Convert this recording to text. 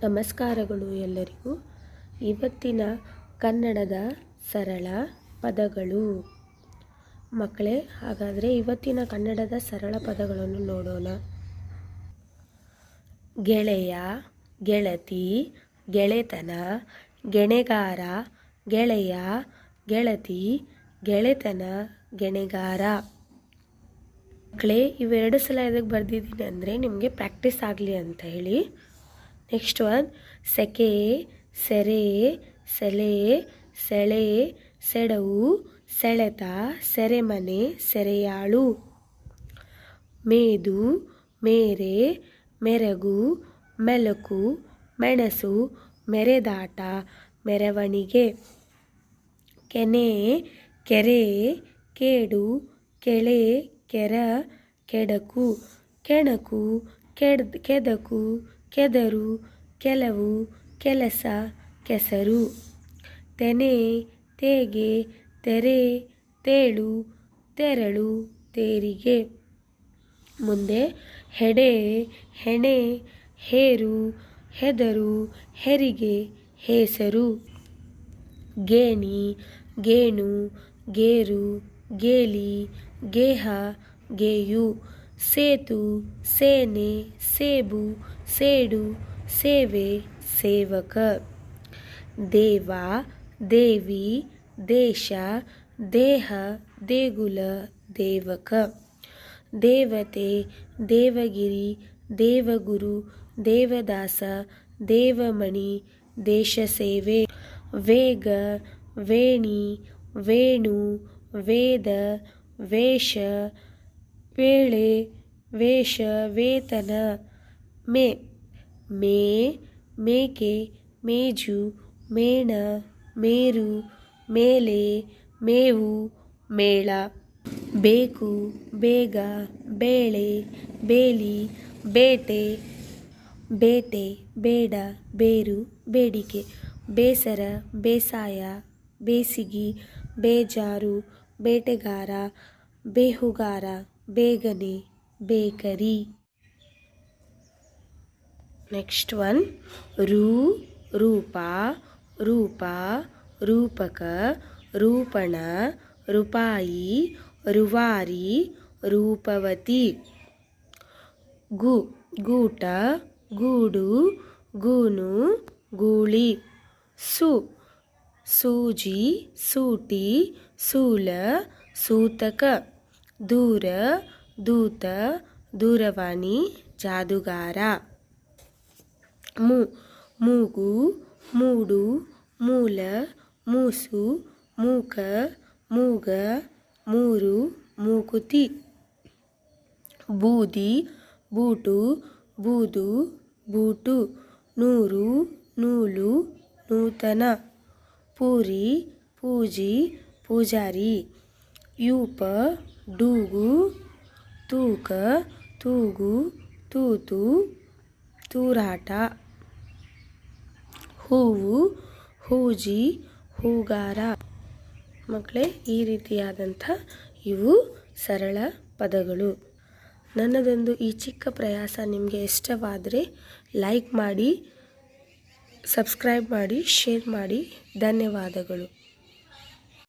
ನಮಸ್ಕಾರಗಳು ಎಲ್ಲರಿಗೂ. ಇವತ್ತಿನ ಕನ್ನಡದ ಸರಳ ಪದಗಳು. ಮಕ್ಕಳೇ, ಹಾಗಾದರೆ ಇವತ್ತಿನ ಕನ್ನಡದ ಸರಳ ಪದಗಳನ್ನು ನೋಡೋಣ. ಗೆಳೆಯ, ಗೆಳತಿ, ಗೆಳೆತನ, ಗೆಣೆಗಾರ, ಗೆಳೆಯ, ಗೆಳತಿ, ಗೆಳೆತನ, ಗೆಣೆಗಾರ. ಮಕ್ಕಳೇ, ಇವೆರಡು ಸಲ ಎದಕ್ಕೆ ಬರೆದಿದ್ದೀನಿ ಅಂದರೆ ನಿಮಗೆ ಪ್ರಾಕ್ಟೀಸ್ ಆಗಲಿ ಅಂತ ಹೇಳಿ. ನೆಕ್ಸ್ಟ್ ಒನ್, ಸೆಕೆ, ಸೆರೆ, ಸೆಲೆ, ಸೆಳೆ, ಸೆಡವು, ಸೆಳೆತ, ಸೆರೆಮನೆ, ಸೆರೆಯಾಳು. ಮೇದು, ಮೇರೆ, ಮೆರಗು, ಮೆಲುಕು, ಮೆಣಸು, ಮೆರೆದಾಟ, ಮೆರವಣಿಗೆ. ಕೆನೆ, ಕೆರೆ, ಕೇಡು, ಕೆಳೆ, ಕೆರ, ಕೆಡಕು, ಕೆಣಕು, ಕೆದಕು, ಕೆದರು, ಕೆಲವು, ಕೆಲಸ, ಕೆಸರು. ತೆನೆ, ತೇಗೆ, ತೆರೆ, ತೇಳು, ತೆರಳು, ತೇರಿಗೆ. ಮುಂದೆ ಹೆಡೆ, ಹೆಣೆ, ಹೇರು, ಹೆದರು, ಹೆರಿಗೆ, ಹೇಸರು. ಗೇಣಿ, ಗೇಣು, ಗೇರು, ಗೇಲಿ, ಗೇಹ, ಗೇಯು. ಸೇತು, ಸೇನೆ, ಸೇಬು, ಸೇಡು, ಸೇವೆ, ಸೇವಕ. ದೇವ, ದೇವಿ, ದೇಶ, ದೇಹ, ದೇಗುಲ, ದೇವಕ. ದೇವತೆ, ದೇವಗಿರಿ, ದೇವಗುರು, ದೇವದಾಸ, ದೇವಮಣಿ, ದೇಶಸೇವೆ. ವೇಗ, ವೇಣಿ, ವೇಣು, ವೇದ, ವೇಷ, ವೇಳೆ, ವೇಷ, ವೇತನ. ಮೇ, ಮೇ, ಮೇಕೆ, ಮೇಜು, ಮೇಣ, ಮೇರು, ಮೇಲೆ, ಮೇವು, ಮೇಳ. ಬೇಕು, ಬೇಗ, ಬೇಳೆ, ಬೇಲಿ, ಬೇಟೆ, ಬೇಟೆ, ಬೇಡ, ಬೇರು, ಬೇಡಿಕೆ. ಬೇಸರ, ಬೇಸಾಯ, ಬೇಸಿಗೆ, ಬೇಜಾರು, ಬೇಟೆಗಾರ, ಬೇಹುಗಾರ, ಬೇಗನೆ, ಬೇಕರಿ. ನೆಕ್ಸ್ಟ್ ಒನ್, ರೂಪ, ರೂಪ, ರೂಪಕ, ರೂಪಣ, ರೂಪಾಯಿ, ರೂವಾರಿ, ರೂಪವತಿ. ಗೂಟ, ಗೂಡು, ಗೂನು, ಗೂಳಿ. ಸೂಜಿ, ಸೂಟಿ, ಸೂಲ, ಸೂತಕ. ದೂರ, ದೂತ, ದೂರವಾಣಿ, ಜಾದುಗಾರ. ಮೂಗು, ಮೂಡು, ಮೂಲ, ಮೂಸು, ಮೂಕ, ಮೂಗ, ಮೂರು, ಮೂಕುತಿ. ಬೂದಿ, ಬೂಟು, ಬೂದು, ಬೂಟು. ನೂರು, ನೂಲು, ನೂತನ. ಪೂರಿ, ಪೂಜಿ, ಪೂಜಾರಿ. ಯೂಪ, ಡೂಗು, ತೂಕ, ತೂಗು, ತೂತು, ತೂರಾಟ. ಹೂವು, ಹೂಜಿ, ಹೂಗಾರ. ಮಕ್ಕಳೇ, ಈ ರೀತಿಯಾದಂಥ ಇವು ಸರಳ ಪದಗಳು. ನನ್ನದೊಂದು ಈ ಚಿಕ್ಕ ಪ್ರಯಾಸ ನಿಮಗೆ ಇಷ್ಟವಾದರೆ ಲೈಕ್ ಮಾಡಿ, ಸಬ್ಸ್ಕ್ರೈಬ್ ಮಾಡಿ, ಶೇರ್ ಮಾಡಿ. ಧನ್ಯವಾದಗಳು.